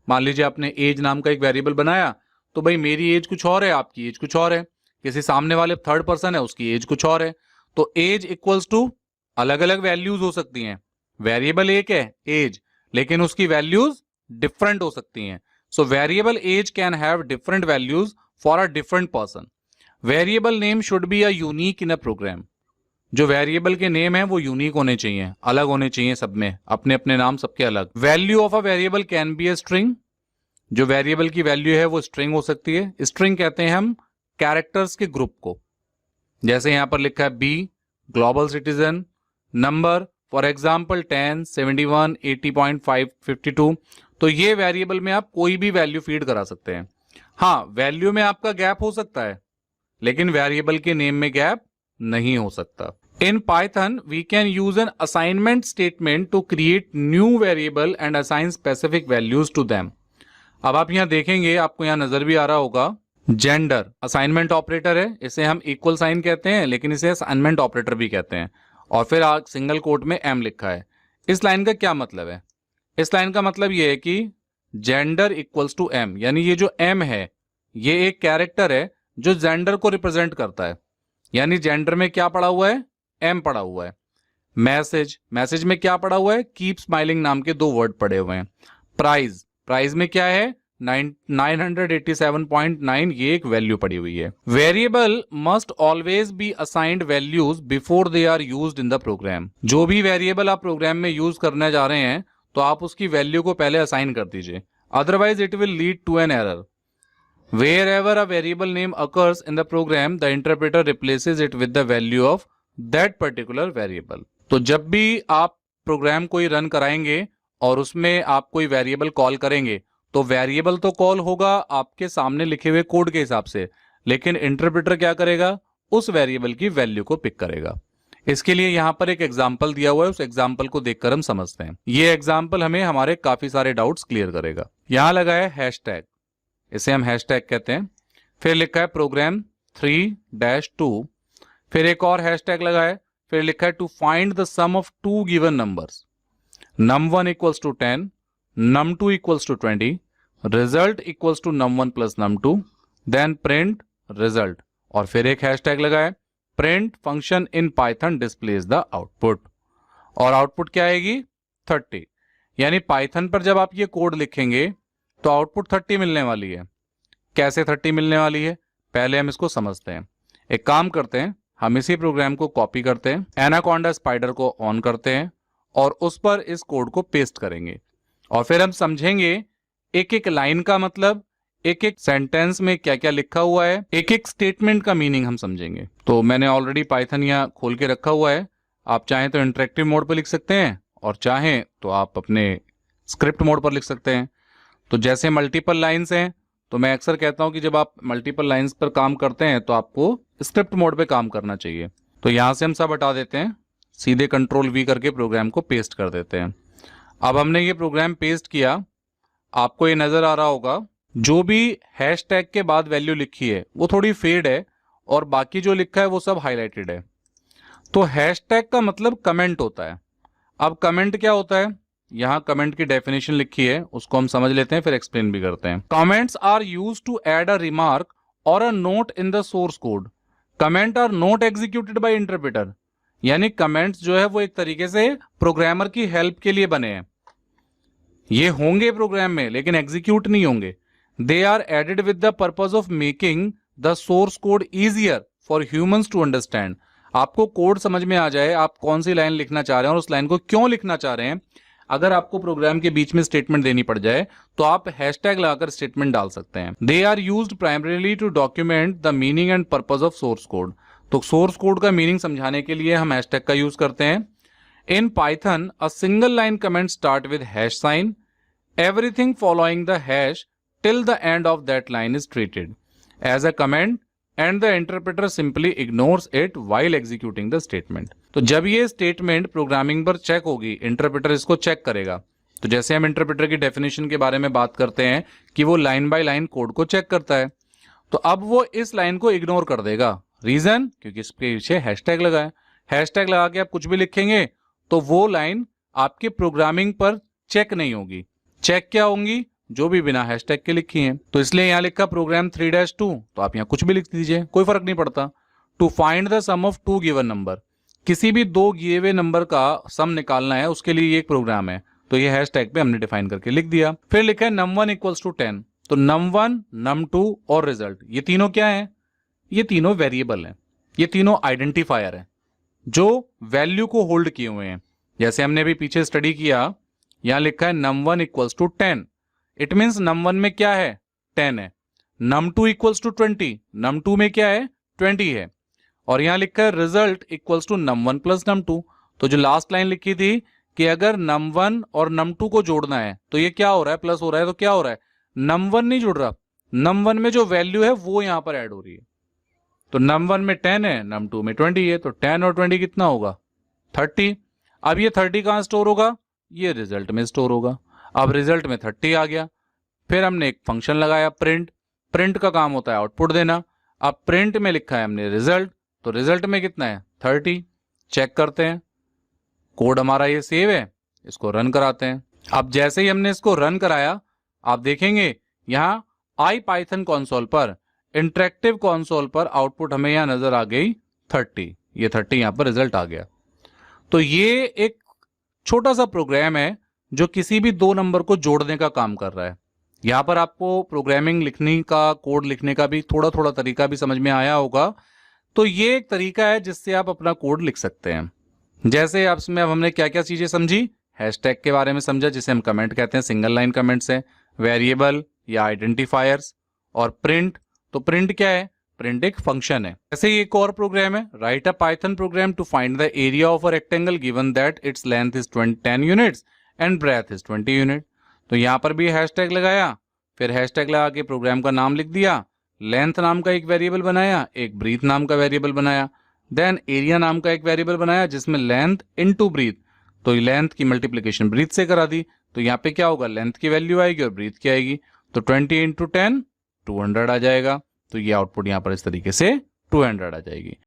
मान लीजिए आपने एज नाम का एक वेरिएबल बनाया, तो भाई मेरी एज कुछ और है, आपकी एज कुछ और है, किसी सामने वाले थर्ड पर्सन है उसकी एज कुछ और है, तो एज इक्वल्स टू अलग अलग वैल्यूज हो सकती हैं। वेरिएबल एक है एज, लेकिन उसकी वैल्यूज डिफरेंट हो सकती हैं। So variable age can have different values for a different person. Variable name should be a unique in a program. जो वेरिएबल के नेम है वो यूनिक होने चाहिए, अलग होने चाहिए, सब में अपने अपने नाम सबके अलग। Value of a variable can be a string. जो वेरिएबल की वैल्यू है वो स्ट्रिंग हो सकती है। स्ट्रिंग कहते हैं हम कैरेक्टर्स के ग्रुप को। जैसे यहां पर लिखा है be, global citizen, number for example 10, 71, 80.5, 52। तो ये वेरिएबल में आप कोई भी वैल्यू फीड करा सकते हैं। हाँ, वैल्यू में आपका गैप हो सकता है, लेकिन वेरिएबल के नेम में गैप नहीं हो सकता। In Python, we can use an assignment statement to create new variable and assign specific values to them. अब आप यहां देखेंगे, आपको यहां नजर भी आ रहा होगा, जेंडर असाइनमेंट ऑपरेटर है, इसे हम इक्वल साइन कहते हैं, लेकिन इसे असाइनमेंट ऑपरेटर भी कहते हैं। और फिर सिंगल कोट में एम लिखा है। इस लाइन का क्या मतलब है? इस लाइन का मतलब यह है कि जेंडर इक्वल्स टू एम, यानी ये जो एम है ये एक कैरेक्टर है जो जेंडर को रिप्रेजेंट करता है। यानी जेंडर में क्या पड़ा हुआ है? एम पड़ा हुआ है। मैसेज, मैसेज में क्या पड़ा हुआ है? कीप स्माइलिंग नाम के दो वर्ड पड़े हुए हैं। प्राइज, प्राइज में क्या है? 987.9, ये एक वैल्यू पड़ी हुई है। Variable must always be assigned values before they are used in the program. जो भी वेरिएबल आप प्रोग्राम में यूज करने जा रहे हैं तो आप उसकी वैल्यू को पहले असाइन कर दीजिए, otherwise it will lead to an error. Wherever a variable name occurs in the program, the interpreter replaces it with the value of that particular variable. तो जब भी आप प्रोग्राम कोई रन कराएंगे और उसमें आप कोई वेरिएबल कॉल करेंगे, तो वेरिएबल तो कॉल होगा आपके सामने लिखे हुए कोड के हिसाब से, लेकिन इंटरप्रेटर क्या करेगा? उस वेरिएबल की वैल्यू को पिक करेगा। इसके लिए यहां पर एक एग्जाम्पल दिया हुआ है, उस एग्जाम्पल को देखकर हम समझते हैं। ये एग्जाम्पल हमें हमारे काफी सारे डाउट्स क्लियर करेगा। यहां लगा है हैशटैग, इसे हम हैशटैग कहते हैं। फिर लिखा है प्रोग्राम 3-2, फिर एक और हैशटैग लगा है, फिर लिखा है to find the sum of two given numbers, num1 equals to 10, num2 equals to 20, result equals to num1 plus num2, then print result. और फिर एक हैशटैग लगा है print function in Python displays the output. और output क्या आएगी? 30। यानी Python पर जब आप ये कोड लिखेंगे तो आउटपुट 30 मिलने वाली है। कैसे 30 मिलने वाली है, पहले हम इसको समझते हैं। एक काम करते हैं, हम इसी प्रोग्राम को कॉपी करते हैं, एनाकोंडा स्पाइडर को ऑन करते हैं और उस पर इस कोड को पेस्ट करेंगे। और फिर हम समझेंगे एक एक लाइन का मतलब, एक एक सेंटेंस में क्या क्या लिखा हुआ है, एक एक स्टेटमेंट का मीनिंग हम समझेंगे। तो मैंने ऑलरेडी पाइथन यहाँ खोल के रखा हुआ है। आप चाहें तो इंटरेक्टिव मोड पर लिख सकते हैं और चाहें तो आप अपने स्क्रिप्ट मोड पर लिख सकते हैं। तो जैसे मल्टीपल लाइंस हैं, तो मैं अक्सर कहता हूं कि जब आप मल्टीपल लाइंस पर काम करते हैं तो आपको स्क्रिप्ट मोड पे काम करना चाहिए। तो यहां से हम सब हटा देते हैं, सीधे कंट्रोल वी करके प्रोग्राम को पेस्ट कर देते हैं। अब हमने ये प्रोग्राम पेस्ट किया, आपको ये नजर आ रहा होगा जो भी हैशटैग के बाद वैल्यू लिखी है वो थोड़ी फेड है और बाकी जो लिखा है वो सब हाईलाइटेड है। तो हैशटैग का मतलब कमेंट होता है। अब कमेंट क्या होता है? यहां कमेंट की डेफिनेशन लिखी है, उसको हम समझ लेते हैं, फिर एक्सप्लेन भी करते हैं। Comments are used to add a remark और a note in the source code. Comment are not executed by interpreter. यानी कमेंट्स जो है वो एक तरीके से प्रोग्रामर की हेल्प के लिए बने हैं। ये होंगे प्रोग्राम में लेकिन एग्जीक्यूट नहीं होंगे। They are added with the purpose of making the source code easier for humans to understand. आपको कोड समझ में आ जाए, आप कौन सी लाइन लिखना चाह रहे हैं और उस लाइन को क्यों लिखना चाह रहे हैं। अगर आपको प्रोग्राम के बीच में स्टेटमेंट देनी पड़ जाए तो आप हैशटैग लगाकर स्टेटमेंट डाल सकते हैं। They are used primarily to document the meaning and purpose of source code. तो सोर्स कोड का मीनिंग समझाने के लिए हम हैशटैग का यूज करते हैं। In Python a single line comment start with hash sign. Everything following the hash till the end of that line is treated as a comment and the interpreter simply ignores it while executing the statement. तो जब ये statement programming पर check होगी, interpreter इसको check करेगा। तो जैसे हम इंटरप्रेटर की डेफिनेशन के बारे में बात करते हैं कि वो लाइन बाय लाइन कोड को चेक करता है, तो अब वो इस लाइन को इग्नोर कर देगा। रीजन? क्योंकि इसके पीछे हैशटैग लगा है। हैशटैग लगा के आप कुछ भी लिखेंगे तो वो लाइन आपके प्रोग्रामिंग पर चेक नहीं होगी। चेक क्या होंगी? जो भी बिना हैशटैग के लिखी हैं। तो इसलिए यहाँ लिखा प्रोग्राम 3-2, तो आप यहाँ कुछ भी लिख दीजिए, कोई फर्क नहीं पड़ता। To find the sum of 2 given number, किसी भी 2 दिए हुए नंबर का सम निकालना है, उसके लिए ये एक प्रोग्राम है। तो ये हैशटैग पे हमने डिफाइन करके लिख दिया। फिर लिखा है num1 इक्वल्स टू 10, तो num1, num2 और रिजल्ट, ये तीनों क्या है? ये तीनों वेरिएबल हैं, ये तीनों आइडेंटिफायर हैं जो वैल्यू को होल्ड किए हुए हैं। जैसे हमने अभी पीछे स्टडी किया, यहां लिखा है num1 equals to 10, it means num1 में क्या है? 10 है। num2 इक्वल्स टू 20, num2 में क्या है? 20 है। और यहां लिखा है result equals to num1 plus num2, तो जो लास्ट लाइन लिखी थी कि अगर num1 और num2 को जोड़ना है तो ये क्या हो रहा है? प्लस हो रहा है, तो क्या हो रहा है? num1 नहीं जुड़ रहा, num1 में जो वैल्यू है वो यहां पर ऐड हो रही है। तो num1 में 10 है, num2 में 20 है, तो 10 और 20 कितना होगा? 30। अब ये 30 कहां स्टोर होगा? ये रिजल्ट में स्टोर होगा। अब रिजल्ट में 30 आ गया। फिर हमने एक फंक्शन लगाया प्रिंट, प्रिंट का काम होता है आउटपुट देना। अब प्रिंट में लिखा है हमने रिजल्ट, तो रिजल्ट में कितना है? 30। चेक करते हैं, कोड हमारा ये सेव है, इसको रन कराते हैं। अब जैसे ही हमने इसको रन कराया, आप देखेंगे यहाँ IPython कंसोल पर, इंटरेक्टिव कंसोल पर आउटपुट हमें यहाँ नजर आ गई 30। ये 30 यहाँ पर रिजल्ट आ गया। तो ये एक छोटा सा प्रोग्राम है जो किसी भी 2 नंबर को जोड़ने का काम कर रहा है। यहाँ पर आपको प्रोग्रामिंग लिखने का, कोड लिखने का भी थोड़ा थोड़ा तरीका भी समझ में आया होगा। तो ये एक तरीका है जिससे आप अपना कोड लिख सकते हैं। जैसे अब इसमें हमने क्या क्या चीजें समझी, हैशटैग के बारे में समझा जिसे हम कमेंट कहते हैं, सिंगल लाइन कमेंट्स है, वेरिएबल या आइडेंटिफायर्स, और प्रिंट। तो प्रिंट क्या है? प्रिंट एक फंक्शन है। ऐसे ही एक और प्रोग्राम है, write a Python program to find the area of a rectangle given that its length is 10 units and breadth is 20 unit. तो यहाँ पर भी हैशटैग लगाया, फिर हैशटैग लगा के प्रोग्राम का नाम लिख दिया, लेंथ नाम का एक वेरिएबल बनाया, एक ब्रीथ नाम का वेरिएबल बनाया, देन एरिया नाम का एक वेरिएबल बनाया जिसमें लेंथ इनटू ब्रीथ, तो लेंथ की मल्टीप्लिकेशन ब्रीथ से करा दी। तो यहाँ पे क्या होगा? लेंथ की वैल्यू आएगी और ब्रीथ की आएगी, तो 20 × 10 200 आ जाएगा। तो ये आउटपुट यहाँ पर इस तरीके से 200 आ जाएगी।